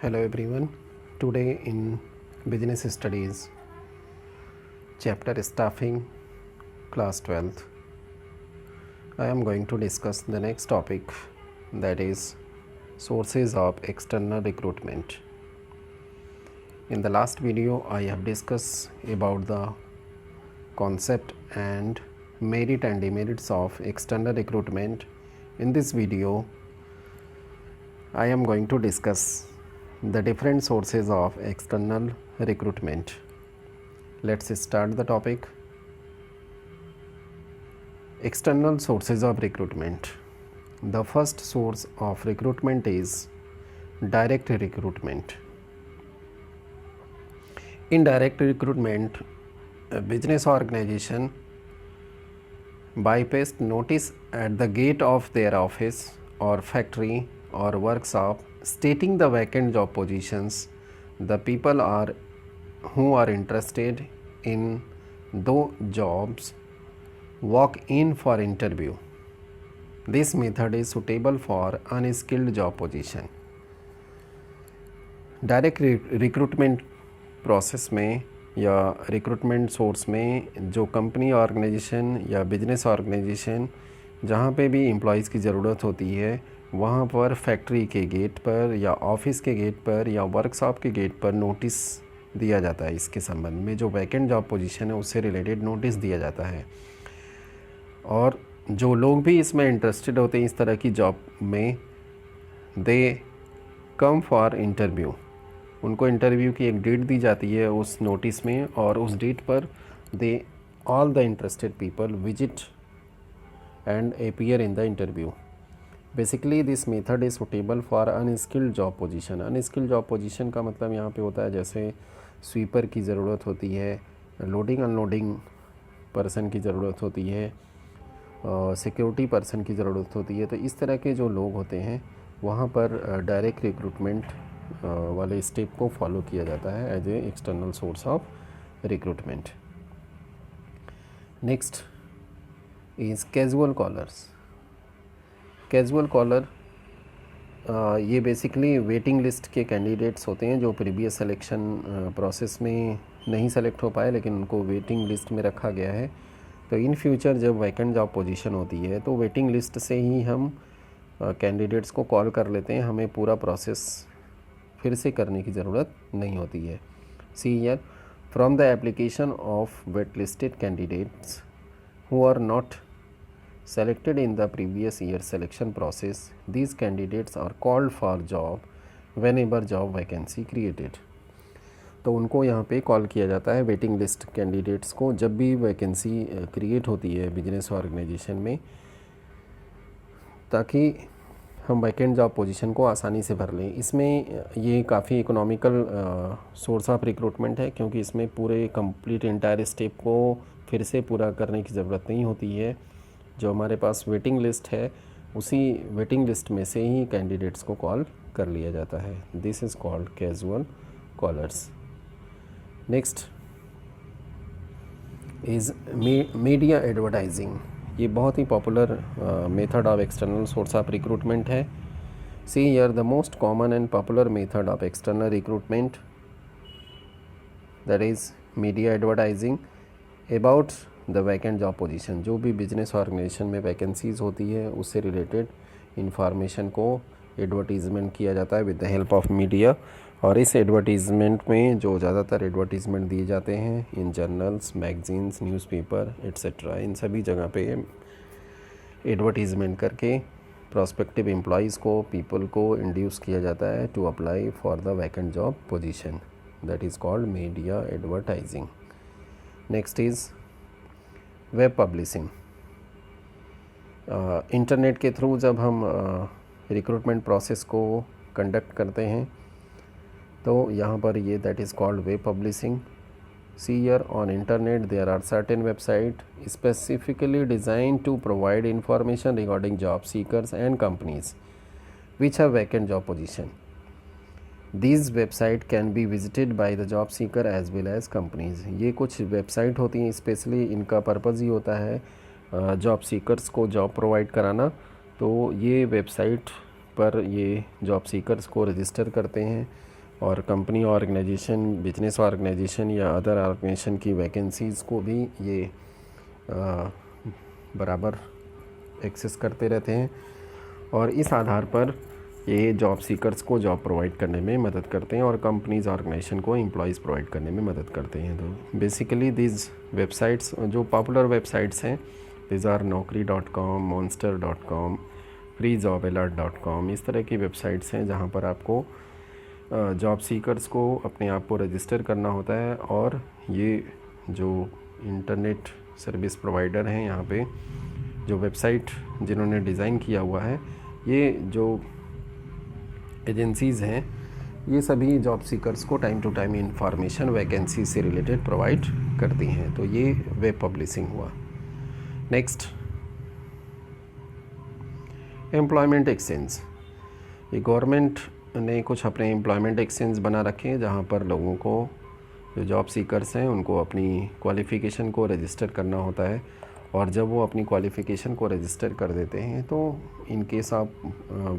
Hello everyone. Today in Business Studies, chapter Staffing, class 12th, I am going to discuss the next topic, that is sources of external recruitment. In the last video, I have discussed about the concept and merit and demerits of external recruitment. In this video, I am going to discuss the different sources of external recruitment. Let's start the topic. External sources of recruitment. The first source of recruitment is direct recruitment. In direct recruitment, a business organization bypassed notice at the gate of their office or factory or workshop stating the vacant job positions. The people who are interested in those jobs walk in for interview. This method is suitable for unskilled job position. Direct recruitment process में या recruitment source में जो company organisation या business organisation जहाँ पे भी employees की ज़रूरत होती है वहाँ पर फैक्ट्री के गेट पर या ऑफिस के गेट पर या वर्कशॉप के गेट पर नोटिस दिया जाता है। इसके संबंध में जो वैकेंट जॉब पोजीशन है उससे रिलेटेड नोटिस दिया जाता है और जो लोग भी इसमें इंटरेस्टेड होते हैं इस तरह की जॉब में, दे कम फॉर इंटरव्यू। उनको इंटरव्यू की एक डेट दी जाती है उस नोटिस में और उस डेट पर they all the interested people visit and appear in the interview. Basically this method is suitable for unskilled job position. Unskilled job position का मतलब यहाँ पे होता है जैसे स्वीपर की ज़रूरत होती है, लोडिंग अनलोडिंग पर्सन की ज़रूरत होती है, सिक्योरिटी पर्सन की ज़रूरत होती है। तो इस तरह के जो लोग होते हैं वहाँ पर डायरेक्ट रिक्रूटमेंट वाले स्टेप को फॉलो किया जाता है as a external source of recruitment. Next is casual callers. Casual caller ये बेसिकली वेटिंग लिस्ट के कैंडिडेट्स होते हैं जो प्रीवियस सिलेक्शन प्रोसेस में नहीं सेलेक्ट हो पाए लेकिन उनको वेटिंग लिस्ट में रखा गया है। तो इन फ्यूचर जब वैकेंट जॉब पोजीशन होती है तो वेटिंग लिस्ट से ही हम कैंडिडेट्स को कॉल कर लेते हैं, हमें पूरा प्रोसेस फिर से करने की ज़रूरत नहीं होती है। See here, from the application of wait listed candidates who are not selected in the previous year selection process, these candidates are called for job whenever job vacancy created। तो उनको यहाँ पे कॉल किया जाता है वेटिंग लिस्ट कैंडिडेट्स को जब भी वैकेंसी क्रिएट होती है बिजनेस ऑर्गेनाइजेशन में, ताकि हम वैकेंट जॉब पोजीशन को आसानी से भर लें। इसमें ये काफ़ी इकोनॉमिकल सोर्स ऑफ रिक्रूटमेंट है क्योंकि इसमें पूरे कंप्लीट इंटायर स्टेप को फिर से पूरा करने की ज़रूरत नहीं होती है। जो हमारे पास वेटिंग लिस्ट है उसी वेटिंग लिस्ट में से ही कैंडिडेट्स को कॉल कर लिया जाता है। This is called casual callers. Next is media advertising. ये बहुत ही popular method of external source of recruitment है। See here the most common and popular method of external recruitment, that is media advertising about the vacant job position. जो भी business organisation में vacancies होती है उससे रिलेटेड इंफॉर्मेशन को advertisement किया जाता है with the help of media. और इस एडवर्टीज़मेंट में जो ज़्यादातर एडवर्टीज़मेंट दिए जाते हैं in journals, magazines, newspaper etcetera, इन सभी जगह पे एडवर्टीज़मेंट करके प्रॉस्पेक्टिव एम्प्लॉयज़ को, पीपल को इंड्यूस किया जाता है to apply for the vacant job position. That is called media advertising. Next is web publishing. Internet के थ्रू जब हम रिक्रूटमेंट प्रोसेस को कंडक्ट करते हैं तो यहाँ पर ये that is called web publishing. See here, on internet there are certain website specifically design to provide information regarding job seekers and companies which have vacant job position. These website can be visited by the job seeker as well as companies। ये कुछ website होती हैं specially, इनका purpose ही होता है job seekers को job provide कराना। तो ये वेबसाइट पर ये जॉब सीकर्स को रजिस्टर करते हैं और कंपनी ऑर्गेनाइजेशन, बिजनेस ऑर्गेनाइजेशन या अदर ऑर्गेनाइजेशन की वैकेंसीज़ को भी ये बराबर एक्सेस करते रहते हैं और इस आधार पर ये जॉब सीकर्स को जॉब प्रोवाइड करने में मदद करते हैं और कंपनीज़ ऑर्गेनाइजेशन को एम्प्लॉयज़ प्रोवाइड करने में मदद करते हैं। तो बेसिकली दिस वेबसाइट्स जो पॉपुलर वेबसाइट्स हैं, this are naukri.com, monster.com, freejobalert.com, इस तरह की वेबसाइट्स हैं जहाँ पर आपको जॉब सीकर्स को अपने आप को रजिस्टर करना होता है और ये जो इंटरनेट सर्विस प्रोवाइडर हैं यहाँ पे जो वेबसाइट जिन्होंने डिज़ाइन किया हुआ है, ये जो एजेंसीज़ हैं ये सभी जॉब सीकर्स को time to time information vacancy से रिलेटेड प्रोवाइड करती हैं। तो ये वेब पब्लिशिंग हुआ। Next, employment exchange. ये गवर्नमेंट ने कुछ अपने एम्प्लॉयमेंट एक्सचेंज बना रखे हैं जहाँ पर लोगों को, जो जॉब सीकर्स हैं, उनको अपनी क्वालिफ़िकेशन को रजिस्टर करना होता है और जब वो अपनी क्वालिफ़िकेशन को रजिस्टर कर देते हैं तो in case of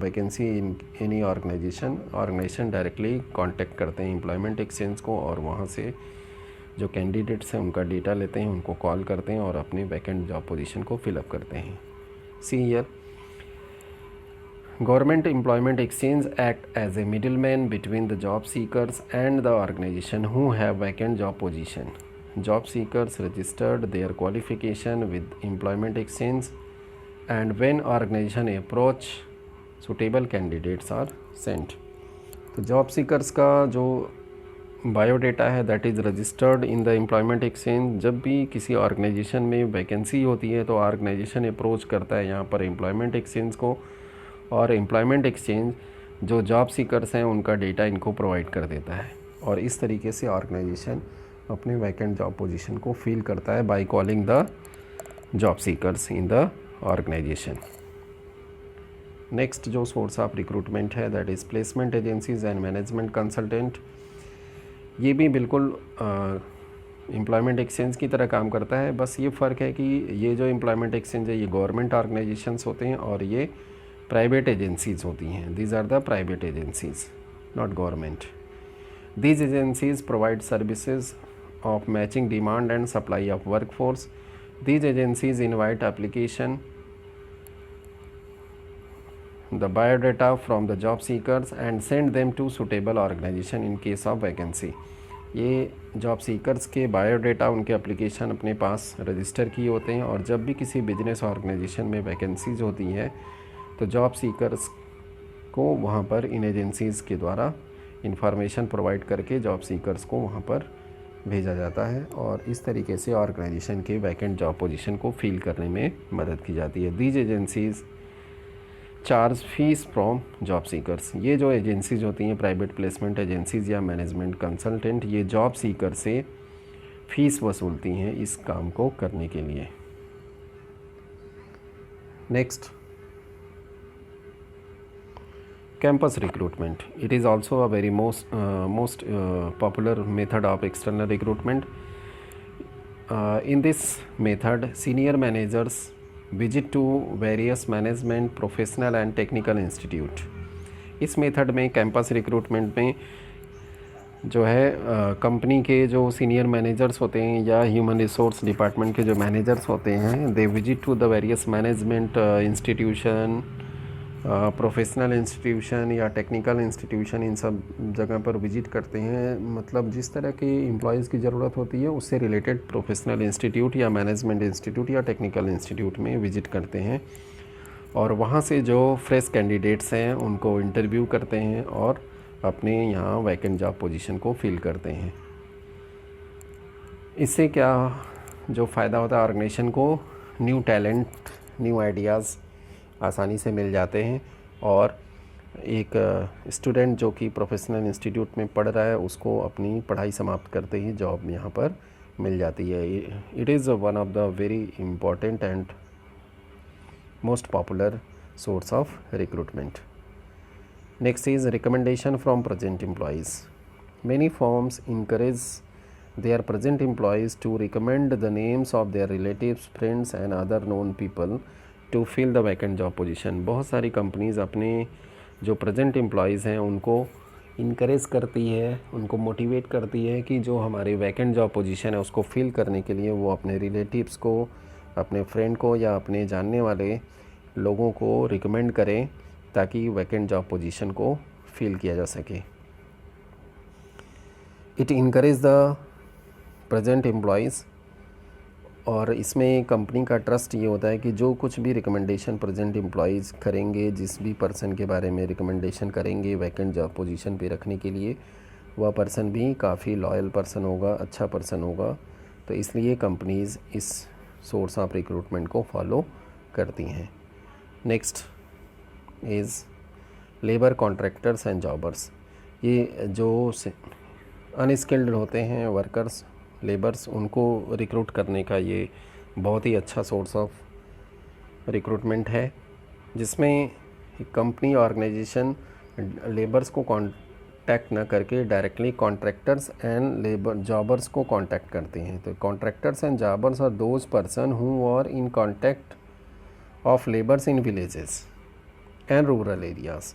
vacancy in any organisation directly contact करते हैं एम्प्लॉयमेंट एक्सचेंज को और वहाँ से जो कैंडिडेट्स हैं उनका डेटा लेते हैं, उनको कॉल करते हैं और अपनी वैकेंट जॉब पोजीशन को फिलअप करते हैं। See here, Government Employment Exchange act as a middleman between the job seekers and the organization who have vacant job position. Job seekers registered their qualification with Employment Exchange and when organization approach, suitable candidates are sent. तो job seekers का जो biodata है that is registered in the employment exchange. जब भी किसी organisation में vacancy होती है तो ऑर्गेनाइजेशन अप्रोच करता है यहाँ पर एम्प्लॉयमेंट एक्सचेंज को और एम्प्लॉयमेंट एक्सचेंज जो जॉब सीकर्स हैं उनका डेटा इनको प्रोवाइड कर देता है और इस तरीके से ऑर्गेनाइजेशन अपने वैकेंट जॉब पोजीशन को फिल करता है by calling the job seekers in the organisation. Next जो सोर्स ऑफ रिक्रूटमेंट है that is placement agencies and management consultant. ये भी बिल्कुल एम्प्लॉयमेंट एक्सचेंज की तरह काम करता है, बस ये फ़र्क है कि ये जो एम्प्लॉयमेंट एक्सचेंज है ये गवर्नमेंट ऑर्गेनाइजेशंस होते हैं और ये प्राइवेट एजेंसीज़ होती हैं। These are the private agencies, not government. These agencies provide services of matching demand and supply of workforce. These agencies invite application, the biodata from the job seekers and send them to suitable organization in case of vacancy. ये job seekers के biodata उनके application अपने पास register किए होते हैं और जब भी किसी बिजनेस ऑर्गेनाइजेशन में वैकेंसीज होती हैं तो जॉब सीकर्स को वहाँ पर इन एजेंसीज़ के द्वारा इंफॉर्मेशन प्रोवाइड करके जॉब सीकर्स को वहाँ पर भेजा जाता है और इस तरीके से ऑर्गेनाइजेशन के वैकेंट जॉब पोजीशन को फिल करने में मदद की जाती है। These agencies charge fees from job seekers. ये जो एजेंसीज होती हैं प्राइवेट प्लेसमेंट एजेंसीज या मैनेजमेंट कंसल्टेंट, ये जॉब सीकर से फ़ीस वसूलती हैं इस काम को करने के लिए। Next, campus recruitment. It is also a very most popular method of external recruitment. In this method, senior managers visit to various management, professional and technical institute. इस मेथड में कैंपस रिक्रूटमेंट में जो है कंपनी के जो senior managers होते हैं या ह्यूमन रिसोर्स डिपार्टमेंट के जो मैनेजर्स होते हैं, they visit to the various management institution, professional institution या टेक्निकल इंस्टीट्यूशन, इन सब जगह पर विज़िट करते हैं। मतलब जिस तरह की एम्प्लॉयज़ की ज़रूरत होती है उससे रिलेटेड प्रोफेशनल इंस्टीट्यूट या मैनेजमेंट इंस्टीट्यूट या टेक्निकल इंस्टीट्यूट में विज़िट करते हैं और वहाँ से जो फ्रेश कैंडिडेट्स हैं उनको इंटरव्यू करते हैं और अपने यहाँ वैकेंट जॉब पोजीशन को फिल करते हैं। इससे क्या जो फ़ायदा होता है ऑर्गेनाइजेशन को, न्यू टैलेंट, न्यू आइडियाज़ आसानी से मिल जाते हैं और एक स्टूडेंट जो कि प्रोफेशनल इंस्टीट्यूट में पढ़ रहा है उसको अपनी पढ़ाई समाप्त करते ही जॉब यहाँ पर मिल जाती है। It is one of the very important and most popular source of recruitment. Next is recommendation from present employees. Many firms encourage their present employees to recommend the names of their relatives, friends and other known people to fill the vacant job position. बहुत सारी companies अपने जो present employees हैं उनको encourage करती है, उनको motivate करती है कि जो हमारे वैकेंट जॉब पोजीशन है उसको फिल करने के लिए वो अपने रिलेटिव्स को, अपने फ्रेंड को या अपने जानने वाले लोगों को रिकमेंड करें ताकि वैकेंट जॉब पोजीशन को फिल किया जा सके। It encourage the present employees, और इसमें कंपनी का ट्रस्ट ये होता है कि जो कुछ भी रिकमेंडेशन प्रेजेंट एम्प्लॉयज़ करेंगे, जिस भी पर्सन के बारे में रिकमेंडेशन करेंगे वैकेंट जॉब पोजीशन पे रखने के लिए, वह पर्सन भी काफ़ी लॉयल पर्सन होगा, अच्छा पर्सन होगा। तो इसलिए कंपनीज़ इस सोर्स ऑफ रिक्रूटमेंट को फॉलो करती हैं। Next is labour contractors and jobbers. ये जो अनस्किल्ड होते हैं वर्कर्स, लेबर्स, उनको रिक्रूट करने का ये बहुत ही अच्छा सोर्स ऑफ रिक्रूटमेंट है, जिसमें कंपनी ऑर्गेनाइजेशन लेबर्स को कांटेक्ट ना करके directly contractors and labour jobbers को कांटेक्ट करते हैं। तो contractors and jobbers are those person who are in contact of labours in villages and rural areas.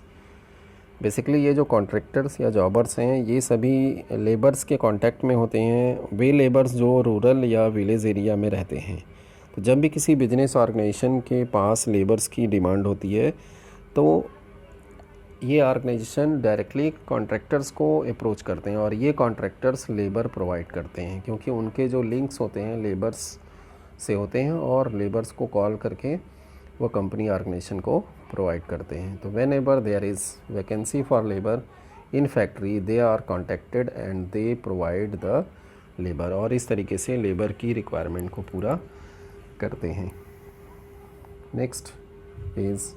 Basically ये जो कॉन्ट्रैक्टर्स या जॉबर्स हैं ये सभी लेबर्स के कांटेक्ट में होते हैं, वे लेबर्स जो रूरल या विलेज एरिया में रहते हैं। तो जब भी किसी बिजनेस ऑर्गेनाइजेशन के पास लेबर्स की डिमांड होती है तो ये ऑर्गेनाइजेशन डायरेक्टली कॉन्ट्रैक्टर्स को अप्रोच करते हैं और ये कॉन्ट्रैक्टर्स लेबर प्रोवाइड करते हैं, क्योंकि उनके जो लिंक्स होते हैं लेबर्स से होते हैं और लेबर्स को कॉल करके वो कंपनी ऑर्गेनाइजेशन को प्रोवाइड करते हैं। तो whenever there is vacancy for labour in factory they are contacted and they provide the labour, और इस तरीके से लेबर की रिक्वायरमेंट को पूरा करते हैं। Next is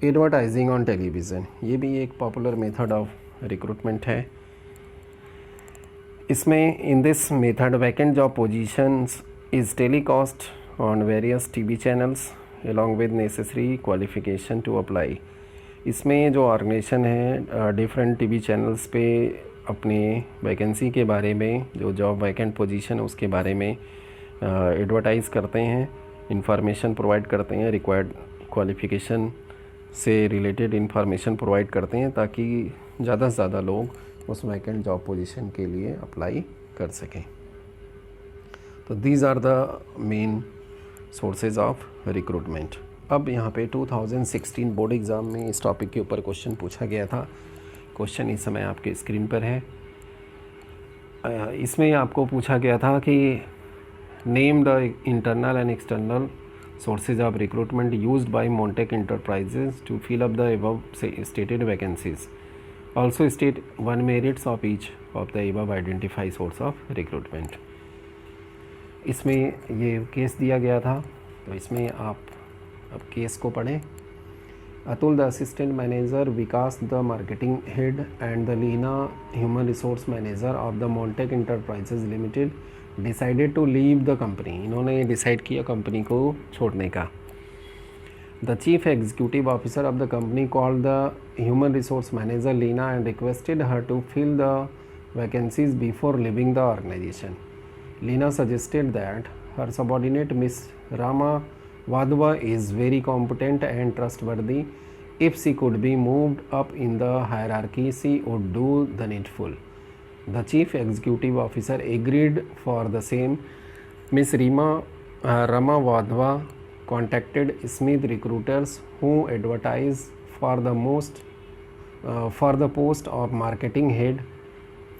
advertising on television. ये भी एक पॉपुलर मेथड ऑफ रिक्रूटमेंट है। इसमें in this method vacant job positions is telecast on various TV channels along with necessary qualification to apply। इसमें जो ऑर्गेनाइजेशन है डिफरेंट टीवी चैनल्स पे अपने वैकेंसी के बारे में, जो जॉब वैकेंट पोजीशन है उसके बारे में एडवर्टाइज़ करते हैं, इंफॉर्मेशन प्रोवाइड करते हैं, रिक्वायर्ड क्वालिफ़िकेशन से रिलेटेड इंफॉर्मेशन प्रोवाइड करते हैं ताकि ज़्यादा से ज़्यादा लोग उस वैकेंट जॉब पोजीशन के लिए अप्लाई कर सकें। तो these are the main sources of recruitment. अब यहाँ पे 2016 बोर्ड एग्ज़ाम में इस टॉपिक के ऊपर क्वेश्चन पूछा गया था। क्वेश्चन इस समय आपके स्क्रीन पर है। इसमें आपको पूछा गया था कि name the internal and external sources of recruitment used by Montek enterprises to fill up the above stated vacancies, also state one merits of each of the above identify source of recruitment. इसमें ये case दिया गया था, तो इसमें आप अब case को पढ़ें। Atul the assistant manager, Vikas the marketing head and the Lina human resource manager of the Montek enterprises limited decided to leave the company. इन्होंने डिसाइड किया कंपनी को छोड़ने का। The chief executive officer of the company called the human resource manager Lina and requested her to fill the vacancies before leaving the organisation. Lina suggested that her subordinate Miss Rama Wadhwa is very competent and trustworthy. If she could be moved up in the hierarchy, she would do the needful. The chief executive officer agreed for the same. Miss Rama Wadhwa contacted Smith recruiters who advertised for the post of marketing head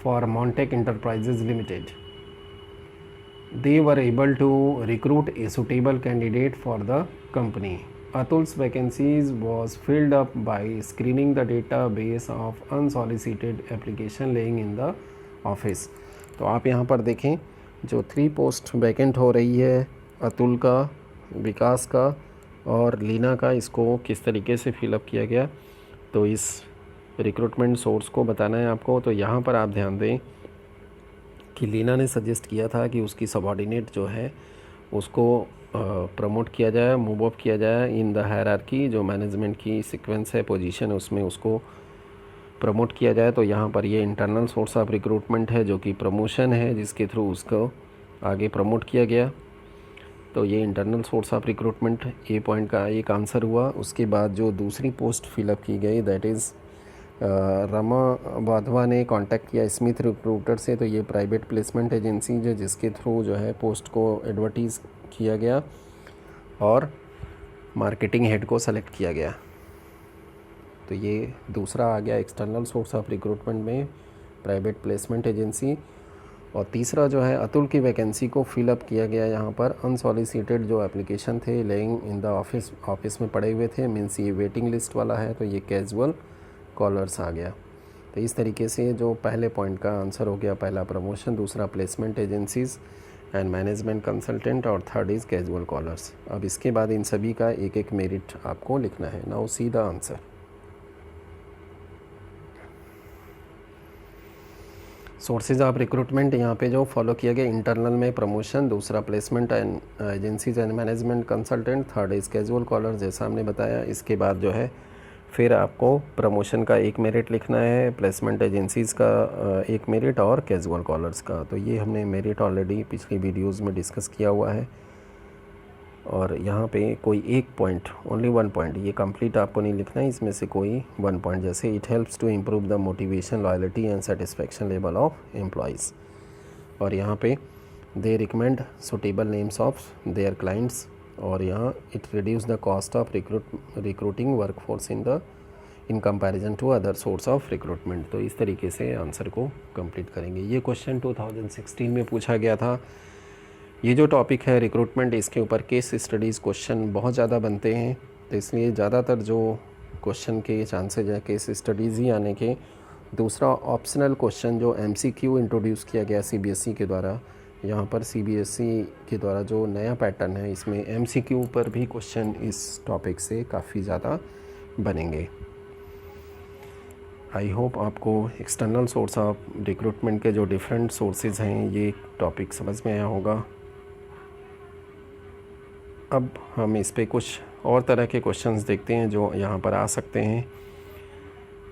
for Montec Enterprises Limited. They were able to recruit a suitable candidate for the company. Atul's vacancies was filled up by screening the database of unsolicited application laying in the office। तो आप यहाँ पर देखें जो 3 post vacant हो रही है, अतुल का, विकास का और लीना का, इसको किस तरीके से फिलअप किया गया, तो इस रिक्रूटमेंट सोर्स को बताना है आपको। तो यहाँ पर आप ध्यान दें कि लीना ने सजेस्ट किया था कि उसकी सबॉर्डिनेट जो है उसको प्रमोट किया जाए, मूव अप किया जाए इन द हायरार्की, जो मैनेजमेंट की सीक्वेंस है, पोजीशन है, उसमें उसको प्रमोट किया जाए। तो यहाँ पर ये इंटरनल सोर्स ऑफ रिक्रूटमेंट है जो कि प्रमोशन है, जिसके थ्रू उसको आगे प्रमोट किया गया। तो ये internal source of recruitment A point का एक आंसर हुआ। उसके बाद जो दूसरी पोस्ट फिलअप की गई दैट इज़ रमा वाधवा ने कांटेक्ट किया स्मिथ रिक्रूटर से, तो ये प्राइवेट प्लेसमेंट एजेंसी जो जिसके थ्रू जो है पोस्ट को एडवर्टीज़ किया गया और मार्केटिंग हेड को सेलेक्ट किया गया। तो ये दूसरा आ गया एक्सटर्नल सोर्स ऑफ रिक्रूटमेंट में प्राइवेट प्लेसमेंट एजेंसी। और तीसरा जो है अतुल की वैकेंसी को फिलअप किया गया यहाँ पर अनसॉलिसिटेड जो एप्लीकेशन थे लेइंग इन द ऑफिस में पड़े हुए थे, मीन्स ये वेटिंग लिस्ट वाला है, तो ये कैजुअल कॉलर्स आ गया। तो इस तरीके से जो पहले पॉइंट का आंसर हो गया, पहला प्रमोशन, दूसरा placement agencies and management consultant और थर्ड इज़ कैजुअल कॉलर्स। अब इसके बाद इन सभी का एक एक मेरिट आपको लिखना है। Now see the answer. Sources of recruitment यहाँ पे जो फॉलो किया गया, इंटरनल में प्रमोशन, दूसरा placement and agencies and management consultant, third is casual caller जैसा हमने बताया। इसके बाद जो है फिर आपको प्रमोशन का एक मेरिट लिखना है, प्लेसमेंट एजेंसीज़ का एक मेरिट और कैजुअल कॉलर्स का। तो ये हमने मेरिट ऑलरेडी पिछली वीडियोज़ में डिस्कस किया हुआ है। और यहाँ पे कोई एक पॉइंट, ओनली वन पॉइंट, ये कंप्लीट आपको नहीं लिखना है, इसमें से कोई वन पॉइंट, जैसे it helps to improve the motivation, loyalty and satisfaction level of employees. और यहाँ पे they recommend suitable names of their clients. और यहाँ it reduce the cost of recruiting workforce in comparison to other source of recruitment. तो इस तरीके से answer को कंप्लीट करेंगे। ये क्वेश्चन 2016 में पूछा गया था। ये जो टॉपिक है रिक्रूटमेंट, इसके ऊपर केस स्टडीज़ क्वेश्चन बहुत ज़्यादा बनते हैं, तो इसलिए ज़्यादातर जो क्वेश्चन के चांसेज है केस स्टडीज़ ही आने के। दूसरा ऑप्शनल क्वेश्चन जो MCQ इंट्रोड्यूस किया गया CBSE के द्वारा, यहाँ पर CBSE के द्वारा जो नया पैटर्न है इसमें MCQ पर भी क्वेश्चन इस टॉपिक से काफ़ी ज़्यादा बनेंगे। आई होप आपको एक्सटर्नल सोर्स ऑफ रिक्रूटमेंट के जो डिफरेंट सोर्सेज हैं ये टॉपिक समझ में आया होगा। अब हम इस पे कुछ और तरह के क्वेश्चंस देखते हैं जो यहाँ पर आ सकते हैं।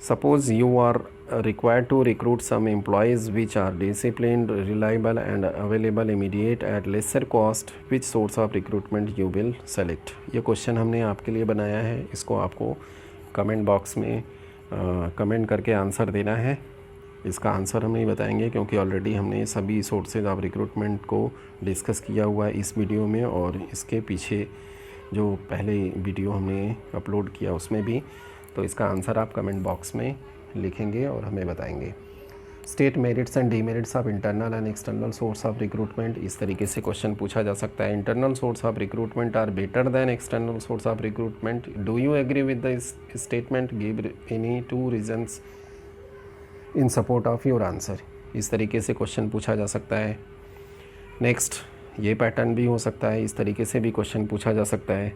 Suppose you are required to recruit some employees which are disciplined, reliable and available immediate at lesser cost. Which source of recruitment you will select? ये क्वेश्चन हमने आपके लिए बनाया है, इसको आपको कमेंट बॉक्स में कमेंट करके आंसर देना है। इसका आंसर हम नहीं बताएंगे क्योंकि ऑलरेडी हमने सभी सोर्सेज ऑफ रिक्रूटमेंट को डिस्कस किया हुआ है इस वीडियो में, और इसके पीछे जो पहले वीडियो हमने अपलोड किया उसमें भी। तो इसका आंसर आप कमेंट बॉक्स में लिखेंगे और हमें बताएंगे। State merits and demerits of internal and external source of recruitment, इस तरीके से क्वेश्चन पूछा जा सकता है। Internal source of recruitment are better than external source of recruitment. Do you agree with the statement? Give any 2 reasons in support of your answer. इस तरीके से क्वेश्चन पूछा जा सकता है। नेक्स्ट, ये पैटर्न भी हो सकता है, इस तरीके से भी क्वेश्चन पूछा जा सकता है।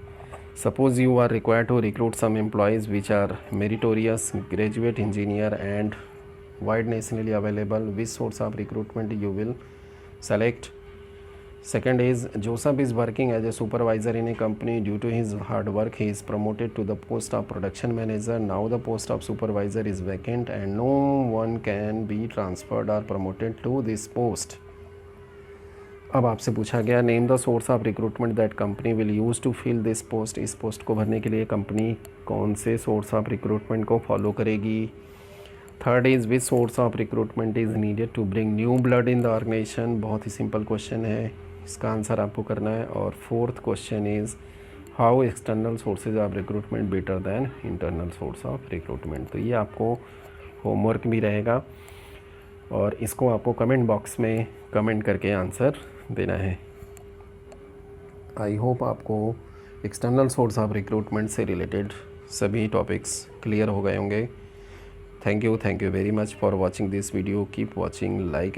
Suppose you are required to recruit some employees which are meritorious, graduate engineer and wide nationally available. Which source of recruitment you will select? Second is Joseph is working as a supervisor in a company. Due to his hard work, he is promoted to the post of production manager. Now the post of supervisor is vacant and no one can be transferred or promoted to this post. अब आपसे पूछा गया name the source of recruitment that company will use to fill this post. इस post को भरने के लिए company कौन से सोर्स ऑफ रिक्रूटमेंट को फॉलो करेगी। Third is which source of recruitment is needed to bring new blood in the organisation. बहुत ही सिंपल क्वेश्चन है, इसका आंसर आपको करना है। और fourth question is how external sources of recruitment better than internal source of recruitment. तो ये आपको होमवर्क भी रहेगा और इसको आपको कमेंट बॉक्स में कमेंट करके आंसर देना है। आई होप आपको एक्सटर्नल सोर्स ऑफ रिक्रूटमेंट से रिलेटेड सभी टॉपिक्स क्लियर हो गए होंगे। Thank you very much for watching this video. Keep watching, like